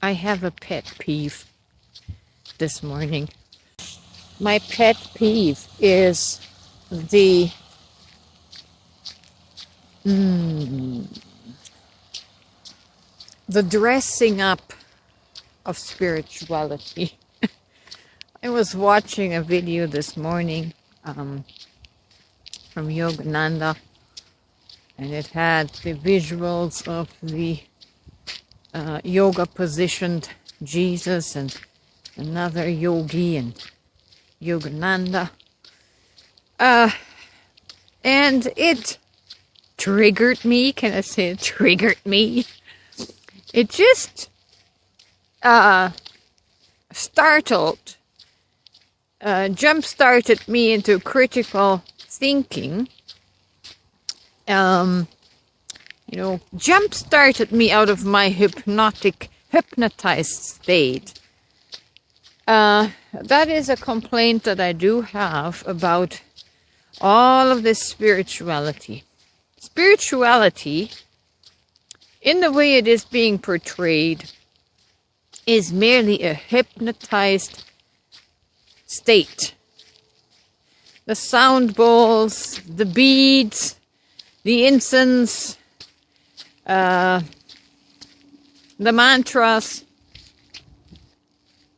I have a pet peeve this morning. My pet peeve is the dressing up of spirituality. I was watching a video this morning from Yogananda, and it had the visuals of the yoga positioned Jesus and another yogi and Yogananda. And it triggered me. Can I say it triggered me? It just jump-started me into critical thinking. Jump-started me out of my hypnotized state. That is a complaint that I do have about all of this spirituality. Spirituality, in the way it is being portrayed, is merely a hypnotized state. The sound bowls, the beads, the incense, the mantras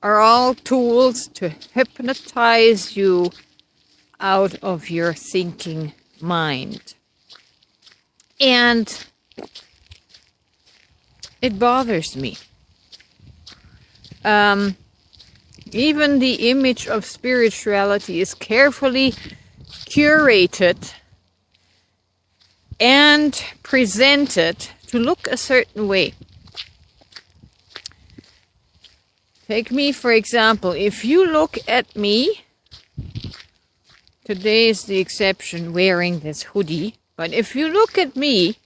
are all tools to hypnotize you out of your thinking mind. And it bothers me. Even the image of spirituality is carefully curated and presented to look a certain way. Take me, for example. If you look at me, today is the exception, wearing this hoodie, but if you look at me,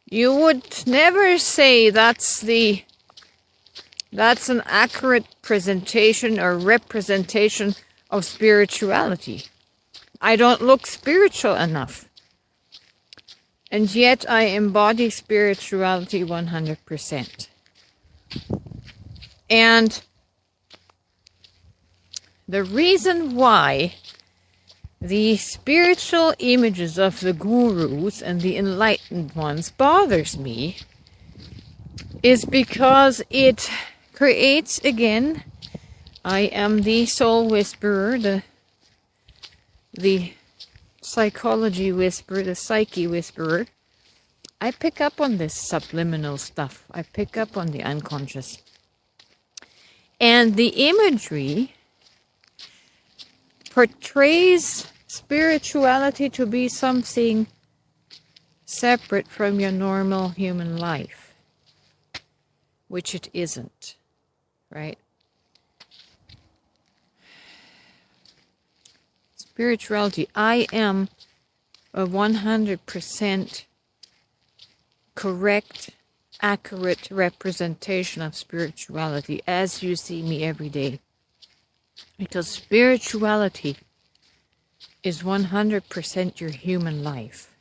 you would never say that's an accurate presentation or representation of spirituality. I don't look spiritual enough. And yet I embody spirituality 100%. And the reason why the spiritual images of the gurus and the enlightened ones bothers me is because it creates, again, I am the soul whisperer, the psychology whisperer, the psyche whisperer. I pick up on this subliminal stuff. I pick up on the unconscious. And the imagery portrays spirituality to be something separate from your normal human life, which it isn't, right? Spirituality, I am a 100% correct, accurate representation of spirituality as you see me every day. Because spirituality is 100% your human life.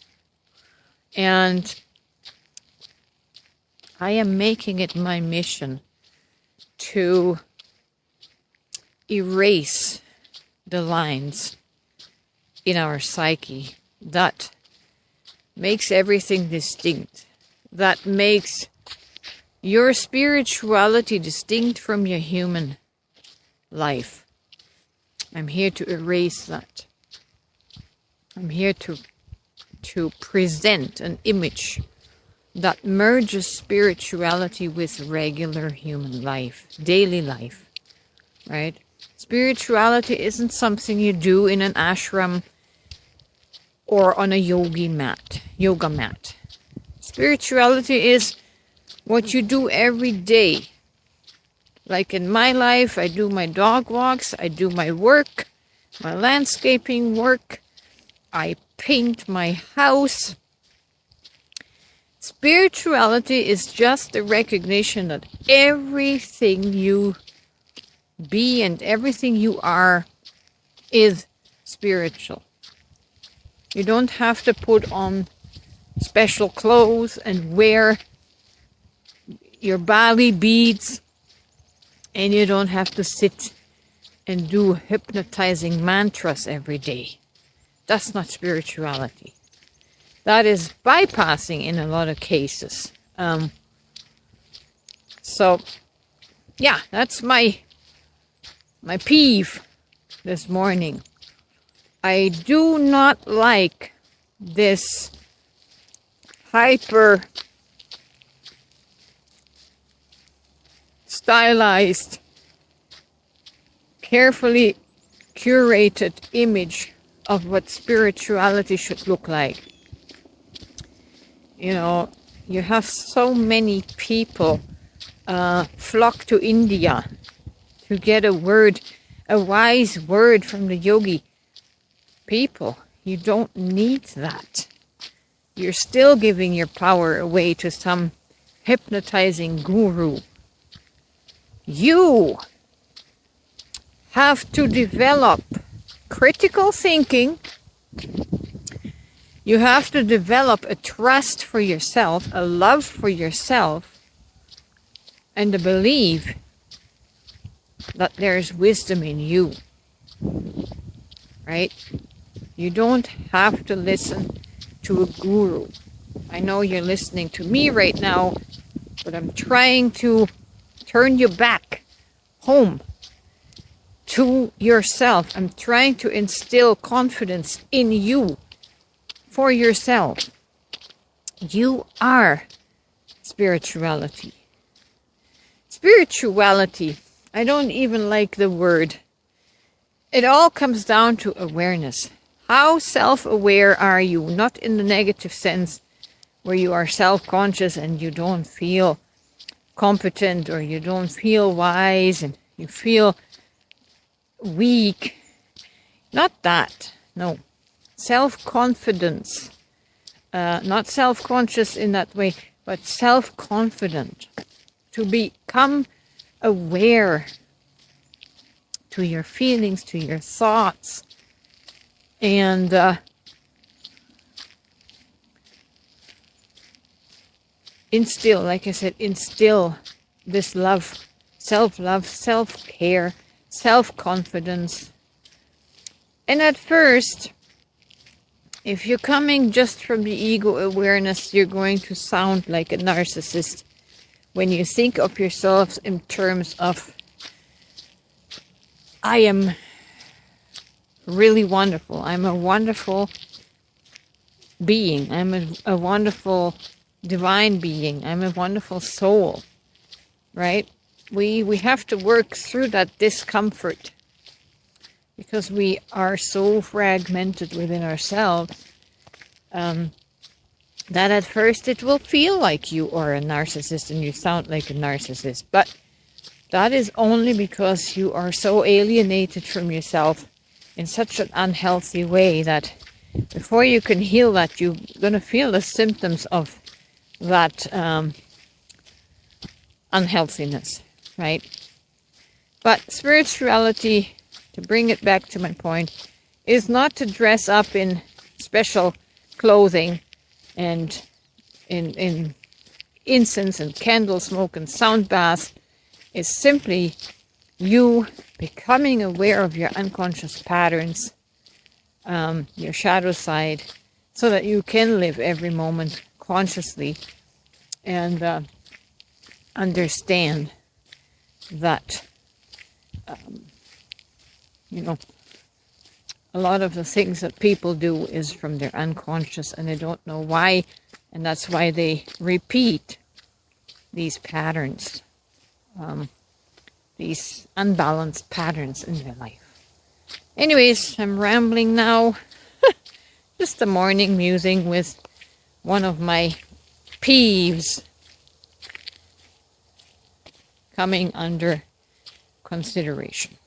And I am making it my mission to erase the lines in our psyche that makes everything distinct, that makes your spirituality distinct from your human life. I'm here to erase that. I'm here to present an image that merges spirituality with regular human life, daily life, right? Spirituality isn't something you do in an ashram or on a yoga mat. Spirituality is what you do every day. Like in my life, I do my dog walks, I do my work, my landscaping work, I paint my house. Spirituality is just the recognition that everything you be and everything you are is spiritual. You don't have to put on special clothes and wear your belly beads, and you don't have to sit and do hypnotizing mantras every day. That's not spirituality. That is bypassing in a lot of cases. So, yeah, that's my peeve this morning. I do not like this hyper stylized, carefully curated image of what spirituality should look like. You know, you have so many people flock to India to get a wise word from the yogi people. You don't need that. You're still giving your power away to some hypnotizing guru. You have to develop critical thinking. You have to develop a trust for yourself, a love for yourself, and a belief that there's wisdom in you. Right? You don't have to listen to a guru. I know you're listening to me right now, but I'm trying to turn you back home to yourself. I'm trying to instill confidence in you for yourself. You are spirituality. Spirituality, I don't even like the word. It all comes down to awareness. How self-aware are you? Not in the negative sense where you are self-conscious and you don't feel competent or you don't feel wise and you feel weak. Not that. No. Self-confidence. Not self-conscious in that way, but self-confident. To become aware to your feelings, to your thoughts, and instill, like I said, instill this love, self-love, self-care, self-confidence. And at first, if you're coming just from the ego awareness, you're going to sound like a narcissist when you think of yourself in terms of, I am really wonderful. I'm a wonderful being. I'm a wonderful divine being. I'm a wonderful soul. Right? We have to work through that discomfort because we are so fragmented within ourselves that at first it will feel like you are a narcissist and you sound like a narcissist. But that is only because you are so alienated from yourself in such an unhealthy way that before you can heal that, you're going to feel the symptoms of that unhealthiness, right? But spirituality, to bring it back to my point, is not to dress up in special clothing and in incense and candle smoke and sound baths. Is simply you becoming aware of your unconscious patterns, your shadow side, so that you can live every moment consciously and understand that, a lot of the things that people do is from their unconscious and they don't know why, and that's why they repeat these patterns. These unbalanced patterns in their life. Anyways, I'm rambling now. Just a morning musing with one of my peeves coming under consideration.